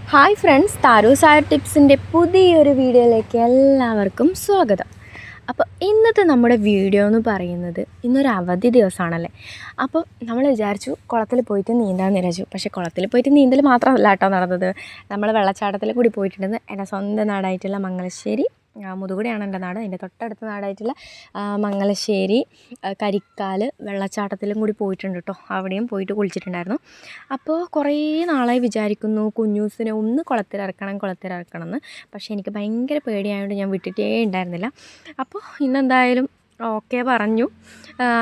Hi friends, താരൂസായ ടിപ്സിൻ്റെ പുതിയൊരു വീഡിയോയിലേക്ക് എല്ലാവർക്കും സ്വാഗതം. അപ്പോൾ ഇന്നത്തെ നമ്മുടെ വീഡിയോ എന്ന് പറയുന്നത് ഇന്നൊരു അവധി ദിവസമാണല്ലേ. അപ്പോൾ നമ്മൾ വിചാരിച്ചു കുളത്തിൽ പോയിട്ട് നീന്താൻ നിരച്ചു. പക്ഷേ കുളത്തിൽ പോയിട്ട് നീന്തൽ മാത്രമല്ല കേട്ടോ നടന്നത്. നമ്മൾ വെള്ളച്ചാട്ടത്തിൽ കൂടി പോയിട്ടുണ്ടെന്ന് എൻ്റെ സ്വന്തം നാടായിട്ടുള്ള മംഗലശ്ശേരി, മുതുകുടിയാണ് എൻ്റെ നാട്. അതിൻ്റെ തൊട്ടടുത്ത നാടായിട്ടുള്ള മംഗലശ്ശേരി കരിക്കാൽ വെള്ളച്ചാട്ടത്തിലും കൂടി പോയിട്ടുണ്ട് കേട്ടോ. അവിടെയും പോയിട്ട് കുളിച്ചിട്ടുണ്ടായിരുന്നു. അപ്പോൾ കുറേ നാളായി വിചാരിക്കുന്നു കുഞ്ഞൂസിനെ ഒന്ന് കുളത്തിലിറക്കണം എന്ന്. പക്ഷേ എനിക്ക് ഭയങ്കര പേടിയായതുകൊണ്ട് ഞാൻ വിട്ടിട്ടേ ഉണ്ടായിരുന്നില്ല. അപ്പോൾ ഇന്നെന്തായാലും ഓക്കെ പറഞ്ഞു.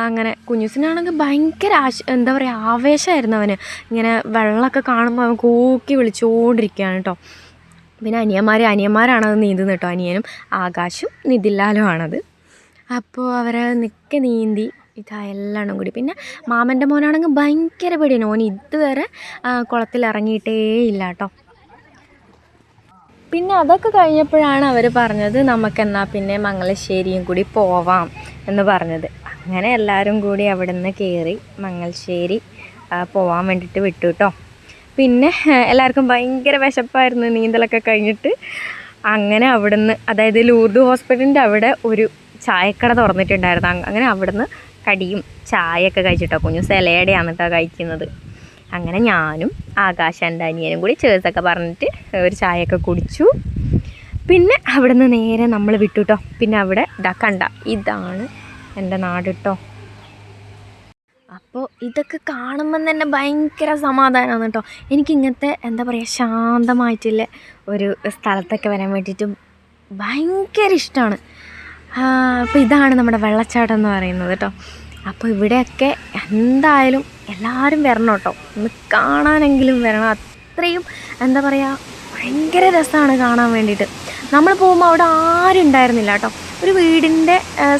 അങ്ങനെ കുഞ്ഞൂസിനാണെങ്കിൽ ഭയങ്കര എന്താ പറയുക, ആവേശമായിരുന്നു അവന്. ഇങ്ങനെ വെള്ളമൊക്കെ കാണുമ്പോൾ അവൻ കൂക്കി വിളിച്ചുകൊണ്ടിരിക്കുകയാണ് കേട്ടോ. പിന്നെ അനിയന്മാരാണത് നീന്തുന്നത് കേട്ടോ. അനിയനും ആകാശും നിതിലാലും ആണത്. അപ്പോൾ അവരെ നീന്തി ഇതെല്ലാം കൂടി. പിന്നെ മാമൻ്റെ മോനാണെങ്കിൽ ഭയങ്കര പേടിയാണ്. ഓൻ ഇതുവരെ കുളത്തിൽ ഇറങ്ങിയിട്ടേ ഇല്ല കേട്ടോ. പിന്നെ അതൊക്കെ കഴിഞ്ഞപ്പോഴാണ് അവർ പറഞ്ഞത് നമുക്കെന്നാൽ പിന്നെ മംഗലശ്ശേരിയും കൂടി പോവാം എന്ന് പറഞ്ഞത്. അങ്ങനെ എല്ലാവരും കൂടി അവിടെ നിന്ന് കയറി മംഗലശ്ശേരി പോവാൻ വേണ്ടിയിട്ട് വിട്ടു കേട്ടോ. പിന്നെ എല്ലാവർക്കും ഭയങ്കര വിശപ്പായിരുന്നു നീന്തലൊക്കെ കഴിഞ്ഞിട്ട്. അങ്ങനെ അവിടുന്ന്, അതായത് ലൂർദ് ഹോസ്പിറ്റലിൻ്റെ അവിടെ ഒരു ചായക്കട തുറന്നിട്ടുണ്ടായിരുന്നു. അങ്ങനെ അവിടുന്ന് കടിയും ചായയൊക്കെ കഴിച്ചിട്ടോ. കുഞ്ഞു സലയുടെയാണ് കേട്ടോ കഴിക്കുന്നത്. അങ്ങനെ ഞാനും ആകാശൻ്റെ അനിയനും കൂടി ചേർത്തൊക്കെ പറഞ്ഞിട്ട് ഒരു ചായയൊക്കെ കുടിച്ചു. പിന്നെ അവിടുന്ന് നേരെ നമ്മൾ വിട്ടു കേട്ടോ. പിന്നെ അവിടെ കണ്ട, ഇതാണ് എൻ്റെ നാട് കേട്ടോ. അപ്പോൾ ഇതൊക്കെ കാണുമ്പം തന്നെ ഭയങ്കര സമാധാനമാണ് കേട്ടോ. എനിക്കിങ്ങനത്തെ എന്താ പറയുക, ശാന്തമായിട്ടുള്ള ഒരു സ്ഥലത്തൊക്കെ വരാൻ വേണ്ടിയിട്ട് ഭയങ്കര ഇഷ്ടമാണ്. അപ്പോൾ ഇതാണ് നമ്മുടെ വെള്ളച്ചാട്ടം എന്ന് പറയുന്നത് കേട്ടോ. അപ്പോൾ ഇവിടെയൊക്കെ എന്തായാലും എല്ലാവരും വരണം കേട്ടോ. ഒന്ന് കാണാനെങ്കിലും വരണം. അത്രയും എന്താ പറയുക, ഭയങ്കര രസമാണ് കാണാൻ വേണ്ടിയിട്ട്. നമ്മൾ പോകുമ്പോൾ അവിടെ ആരും ഉണ്ടായിരുന്നില്ല കേട്ടോ. ഒരു വീടിൻ്റെ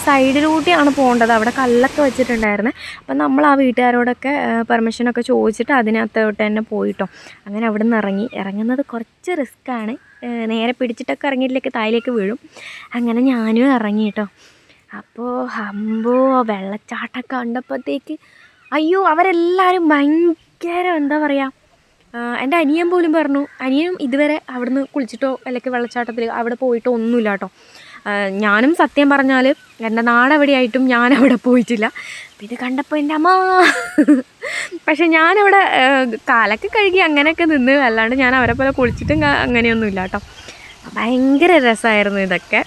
സൈഡിലൂട്ടിയാണ് പോകേണ്ടത്. അവിടെ കല്ലൊക്കെ വെച്ചിട്ടുണ്ടായിരുന്നേ. അപ്പം നമ്മൾ ആ വീട്ടുകാരോടൊക്കെ പെർമിഷനൊക്കെ ചോദിച്ചിട്ട് അതിനകത്തോട്ട് തന്നെ പോയിട്ടോ. അങ്ങനെ അവിടെ നിന്ന് ഇറങ്ങുന്നത് കുറച്ച് റിസ്ക്കാണ്. നേരെ പിടിച്ചിട്ടൊക്കെ ഇറങ്ങിയിട്ടിലേക്ക് തായിലേക്ക് വീഴും. അങ്ങനെ ഞാനും ഇറങ്ങി കേട്ടോ. അപ്പോൾ വെള്ളച്ചാട്ടം കണ്ടപ്പോഴത്തേക്ക് അയ്യോ, അവരെല്ലാവരും ഭയങ്കര എന്താ പറയുക, എൻ്റെ അനിയൻ പോലും പറഞ്ഞു, അനിയനും ഇതുവരെ അവിടുന്ന് കുളിച്ചിട്ടോ അല്ലെങ്കിൽ വെള്ളച്ചാട്ടത്തിൽ അവിടെ പോയിട്ടോ ഒന്നുമില്ല കേട്ടോ. ഞാനും സത്യം പറഞ്ഞാൽ എൻ്റെ നാടെവിടെയായിട്ടും ഞാനവിടെ പോയിട്ടില്ല. അപ്പോൾ ഇത് കണ്ടപ്പോൾ എൻ്റെ അമ്മ പക്ഷെ ഞാനവിടെ കാലൊക്കെ കഴുകി അങ്ങനെയൊക്കെ നിന്ന്, അല്ലാണ്ട് ഞാൻ അവരെ പോലെ കുളിച്ചിട്ടും അങ്ങനെയൊന്നുമില്ല കേട്ടോ. ഭയങ്കര രസമായിരുന്നു ഇതൊക്കെ.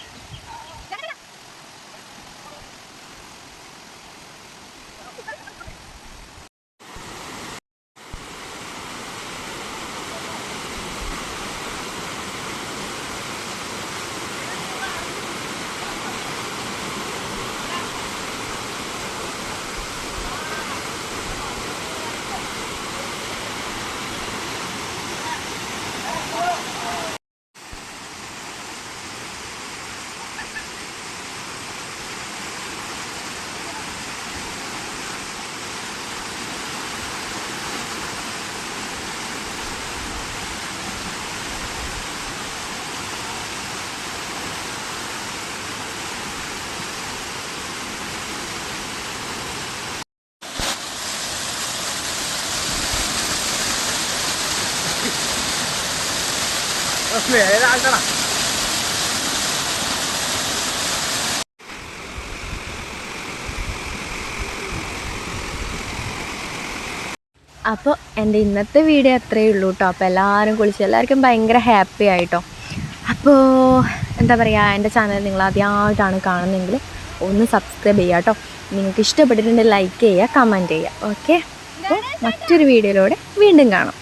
അപ്പോൾ എൻ്റെ ഇന്നത്തെ വീഡിയോ അത്രയേ ഉള്ളൂ കേട്ടോ. അപ്പോൾ എല്ലാവരും കുളിച്ച് എല്ലാവർക്കും ഭയങ്കര ഹാപ്പി ആയിട്ടോ. അപ്പോൾ എന്താ പറയുക, എൻ്റെ ചാനൽ നിങ്ങൾ ആദ്യമായിട്ടാണ് കാണുന്നതെങ്കിൽ ഒന്ന് സബ്സ്ക്രൈബ് ചെയ്യുക കേട്ടോ. നിങ്ങൾക്ക് ഇഷ്ടപ്പെട്ടിട്ടുണ്ടെങ്കിൽ ലൈക്ക് ചെയ്യുക, കമൻറ്റ് ചെയ്യുക. ഓക്കെ, അപ്പോൾ മറ്റൊരു വീഡിയോയിലൂടെ വീണ്ടും കാണാം.